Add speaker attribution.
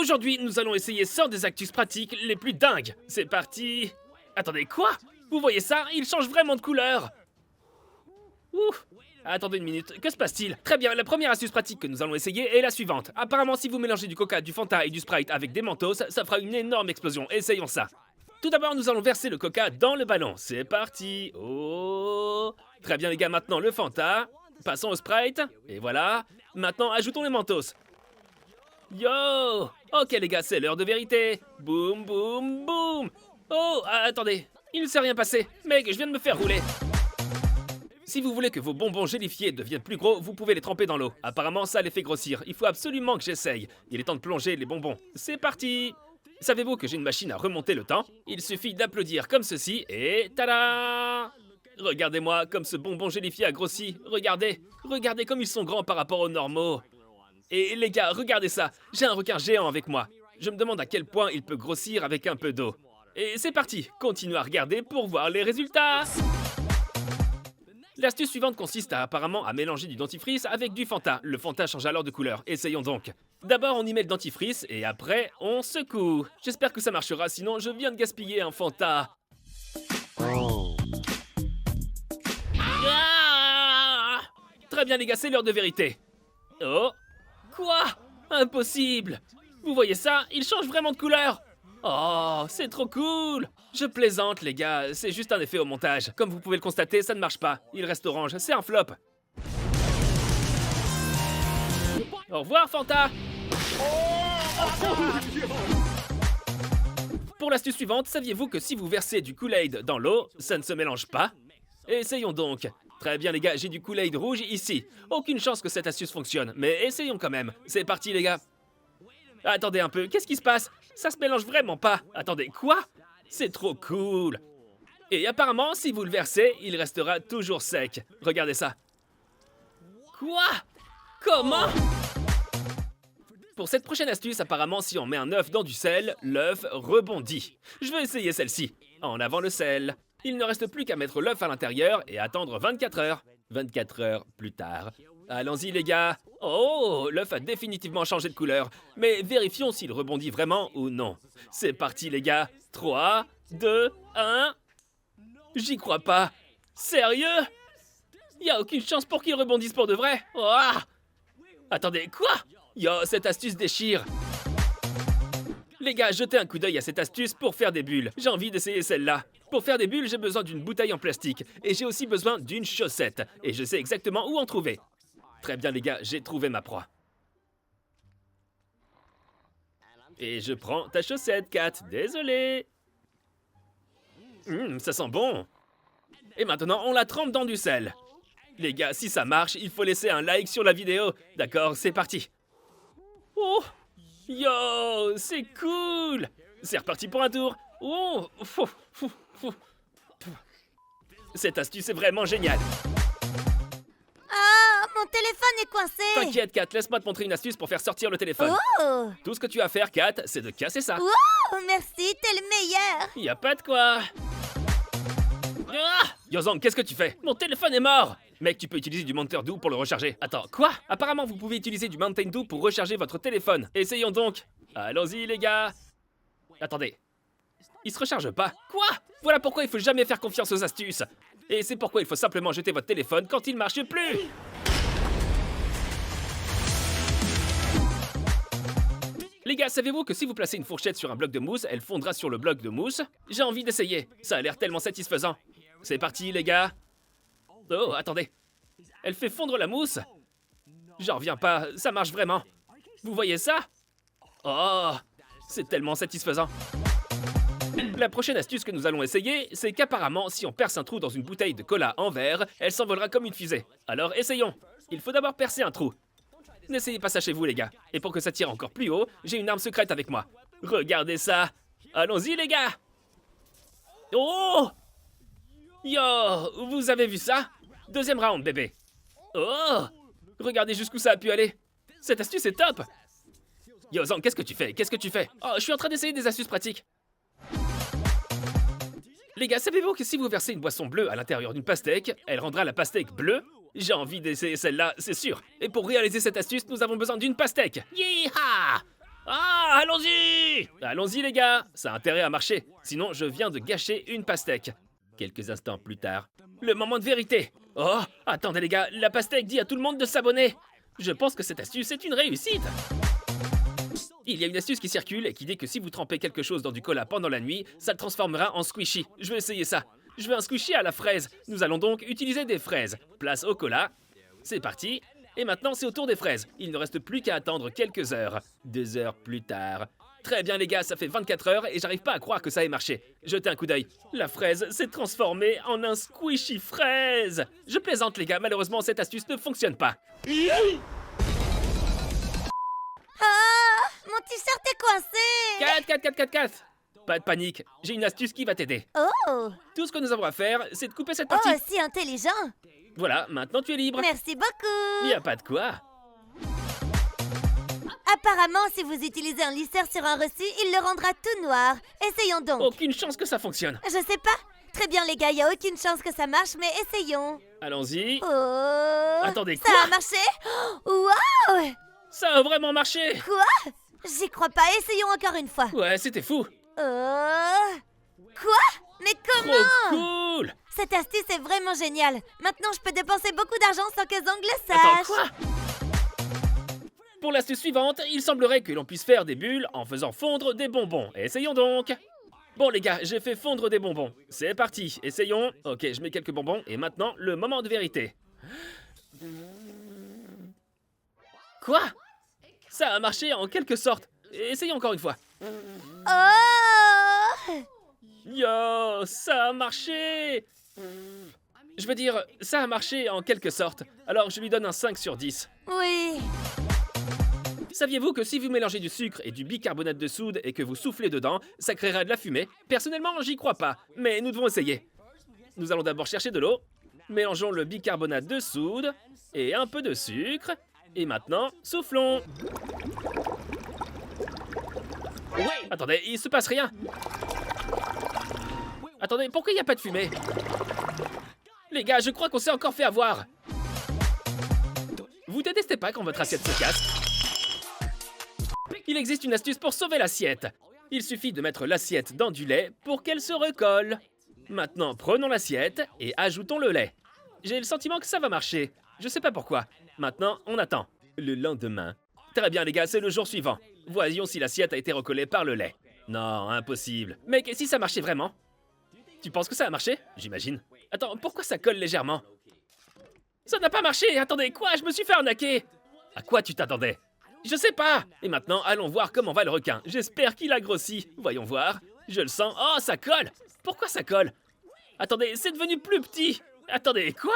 Speaker 1: Aujourd'hui, nous allons essayer 100 des actus pratiques les plus dingues. C'est parti. Attendez, quoi? Vous voyez ça? Il change vraiment de couleur. Ouf. Attendez une minute, que se passe-t-il? Très bien, la première astuce pratique que nous allons essayer est la suivante. Apparemment, si vous mélangez du Coca, du Fanta et du Sprite avec des Mentos, ça fera une énorme explosion. Essayons ça. Tout d'abord, nous allons verser le Coca dans le ballon. C'est parti. Oh. Très bien les gars, maintenant le Fanta. Passons au Sprite. Et voilà. Maintenant, ajoutons les Mentos. Yo! Ok les gars, c'est l'heure de vérité. Boum, boum, boum. Oh, attendez. Il ne s'est rien passé. Mec, je viens de me faire rouler. Si vous voulez que vos bonbons gélifiés deviennent plus gros, vous pouvez les tremper dans l'eau. Apparemment, ça les fait grossir. Il faut absolument que j'essaye. Il est temps de plonger les bonbons. C'est parti! Savez-vous que j'ai une machine à remonter le temps? Il suffit d'applaudir comme ceci et tada! Regardez-moi comme ce bonbon gélifié a grossi. Regardez. Regardez comme ils sont grands par rapport aux normaux. Et les gars, regardez ça. J'ai un requin géant avec moi. Je me demande à quel point il peut grossir avec un peu d'eau. Et c'est parti. Continuez à regarder pour voir les résultats. L'astuce suivante consiste apparemment à mélanger du dentifrice avec du Fanta. Le Fanta change alors de couleur. Essayons donc. D'abord, on y met le dentifrice et après, on secoue. J'espère que ça marchera, sinon je viens de gaspiller un Fanta. Ah! Très bien les gars, c'est l'heure de vérité. Oh! Quoi? Impossible! Vous voyez ça? Il change vraiment de couleur! Oh, c'est trop cool! Je plaisante les gars, c'est juste un effet au montage. Comme vous pouvez le constater, ça ne marche pas. Il reste orange, c'est un flop. Au revoir Fanta! Pour l'astuce suivante, saviez-vous que si vous versez du Kool-Aid dans l'eau, ça ne se mélange pas? Essayons donc. Très bien les gars, j'ai du Kool-Aid rouge ici. Aucune chance que cette astuce fonctionne, mais essayons quand même. C'est parti les gars. Attendez un peu, qu'est-ce qui se passe? Ça se mélange vraiment pas. Attendez, quoi? C'est trop cool. Et apparemment, si vous le versez, il restera toujours sec. Regardez ça. Quoi? Comment? Pour cette prochaine astuce, apparemment, si on met un œuf dans du sel, l'œuf rebondit. Je vais essayer celle-ci. En avant le sel. Il ne reste plus qu'à mettre l'œuf à l'intérieur et attendre 24 heures. 24 heures plus tard. Allons-y les gars. Oh, l'œuf a définitivement changé de couleur. Mais vérifions s'il rebondit vraiment ou non. C'est parti les gars. 3, 2, 1... J'y crois pas. Sérieux? Y a aucune chance pour qu'il rebondisse pour de vrai? Oh! Attendez, quoi? Yo, cette astuce déchire. Les gars, jetez un coup d'œil à cette astuce pour faire des bulles. J'ai envie d'essayer celle-là. Pour faire des bulles, j'ai besoin d'une bouteille en plastique. Et j'ai aussi besoin d'une chaussette. Et je sais exactement où en trouver. Très bien les gars, j'ai trouvé ma proie. Et je prends ta chaussette, Kat. Désolé. Ça sent bon. Et maintenant, on la trempe dans du sel. Les gars, si ça marche, il faut laisser un like sur la vidéo. D'accord, c'est parti. Oh! Yo! C'est cool! C'est reparti pour un tour. Oh! Cette astuce est vraiment géniale.
Speaker 2: Ah, mon téléphone est coincé.
Speaker 1: T'inquiète, Kat, laisse-moi te montrer une astuce pour faire sortir le téléphone.
Speaker 2: Oh!
Speaker 1: Tout ce que tu as à faire, Kat, c'est de casser ça.
Speaker 2: Oh, merci, t'es le meilleur.
Speaker 1: Y a pas de quoi. Ah! Yozang, qu'est-ce que tu fais? Mon téléphone est mort! Mec, tu peux utiliser du Mountain Dew pour le recharger. Attends, quoi? Apparemment, vous pouvez utiliser du Mountain Dew pour recharger votre téléphone. Essayons donc. Allons-y, les gars. Attendez. Il se recharge pas. Quoi? Voilà pourquoi il faut jamais faire confiance aux astuces. Et c'est pourquoi il faut simplement jeter votre téléphone quand il marche plus. Les gars, savez-vous que si vous placez une fourchette sur un bloc de mousse, elle fondra sur le bloc de mousse? J'ai envie d'essayer. Ça a l'air tellement satisfaisant. C'est parti, les gars. Oh, attendez. Elle fait fondre la mousse. J'en reviens pas, ça marche vraiment. Vous voyez ça? Oh, c'est tellement satisfaisant. La prochaine astuce que nous allons essayer, c'est qu'apparemment, si on perce un trou dans une bouteille de cola en verre, elle s'envolera comme une fusée. Alors essayons. Il faut d'abord percer un trou. N'essayez pas ça chez vous, les gars. Et pour que ça tire encore plus haut, j'ai une arme secrète avec moi. Regardez ça. Allons-y, les gars. Oh! Yo, vous avez vu ça? Deuxième round, bébé. Oh! Regardez jusqu'où ça a pu aller. Cette astuce est top. Yo, Zang, qu'est-ce que tu fais? Qu'est-ce que tu fais? Oh, je suis en train d'essayer des astuces pratiques. Les gars, savez-vous que si vous versez une boisson bleue à l'intérieur d'une pastèque, elle rendra la pastèque bleue? J'ai envie d'essayer celle-là, c'est sûr. Et pour réaliser cette astuce, nous avons besoin d'une pastèque. Yeeha! Ah, allons-y! Allons-y les gars, ça a intérêt à marcher. Sinon, je viens de gâcher une pastèque. Quelques instants plus tard, le moment de vérité. Oh, attendez les gars, la pastèque dit à tout le monde de s'abonner. Je pense que cette astuce est une réussite. Il y a une astuce qui circule et qui dit que si vous trempez quelque chose dans du cola pendant la nuit, ça le transformera en squishy. Je vais essayer ça. Je veux un squishy à la fraise. Nous allons donc utiliser des fraises. Place au cola. C'est parti. Et maintenant, c'est au tour des fraises. Il ne reste plus qu'à attendre quelques heures. 2 heures plus tard. Très bien les gars, ça fait 24 heures et j'arrive pas à croire que ça ait marché. Jetez un coup d'œil. La fraise s'est transformée en un squishy fraise. Je plaisante les gars, malheureusement cette astuce ne fonctionne pas.
Speaker 2: Ah, mon t-shirt est coincé.
Speaker 1: 4. Pas de panique, j'ai une astuce qui va t'aider.
Speaker 2: Oh,
Speaker 1: Tout ce que nous avons à faire, c'est de couper cette
Speaker 2: oh,
Speaker 1: partie.
Speaker 2: si intelligent.
Speaker 1: Voilà, maintenant tu es libre.
Speaker 2: Merci beaucoup.
Speaker 1: Y a pas de quoi.
Speaker 2: Apparemment, si vous utilisez un lisseur sur un reçu, il le rendra tout noir. Essayons donc.
Speaker 1: Aucune chance que ça fonctionne.
Speaker 2: Je sais pas. Très bien les gars, y a aucune chance que ça marche, mais essayons.
Speaker 1: Allons-y.
Speaker 2: Oh.
Speaker 1: Attendez,
Speaker 2: Ça
Speaker 1: quoi?
Speaker 2: a marché? Waouh!
Speaker 1: Ça a vraiment marché.
Speaker 2: Quoi? J'y crois pas, essayons encore une fois.
Speaker 1: Ouais, c'était fou.
Speaker 2: Quoi? Mais
Speaker 1: Trop
Speaker 2: comment?
Speaker 1: cool.
Speaker 2: Cette astuce est vraiment géniale. Maintenant, je peux dépenser beaucoup d'argent sans que Zong le sache.
Speaker 1: Attends, quoi? Pour l'astuce suivante, il semblerait que l'on puisse faire des bulles en faisant fondre des bonbons. Essayons donc. Bon les gars, j'ai fait fondre des bonbons. C'est parti, essayons. Ok, je mets quelques bonbons et maintenant, le moment de vérité. Quoi? Ça a marché en quelque sorte. Essayons encore une fois.
Speaker 2: Oh!
Speaker 1: Yo, ça a marché! Je veux dire, ça a marché en quelque sorte. Alors je lui donne un 5 sur 10.
Speaker 2: Oui.
Speaker 1: Saviez-vous que si vous mélangez du sucre et du bicarbonate de soude et que vous soufflez dedans, ça créera de la fumée? Personnellement, j'y crois pas, mais nous devons essayer. Nous allons d'abord chercher de l'eau. Mélangeons le bicarbonate de soude et un peu de sucre. Et maintenant, soufflons. Attendez, il se passe rien. Attendez, pourquoi il n'y a pas de fumée? Les gars, je crois qu'on s'est encore fait avoir. Vous détestez pas quand votre assiette se casse? Il existe une astuce pour sauver l'assiette. Il suffit de mettre l'assiette dans du lait pour qu'elle se recolle. Maintenant, prenons l'assiette et ajoutons le lait. J'ai le sentiment que ça va marcher. Je sais pas pourquoi. Maintenant, on attend. Le lendemain. Très bien les gars, c'est le jour suivant. Voyons si l'assiette a été recollée par le lait. Non, impossible. Mec, si ça marchait vraiment? Tu penses que ça a marché? J'imagine. Attends, pourquoi ça colle légèrement? Ça n'a pas marché! Attendez, quoi? Je me suis fait arnaquer! À quoi tu t'attendais? Je sais pas! Et maintenant, allons voir comment va le requin. J'espère qu'il a grossi. Voyons voir. Je le sens. Oh, ça colle! Pourquoi ça colle? Attendez, c'est devenu plus petit! Attendez, quoi?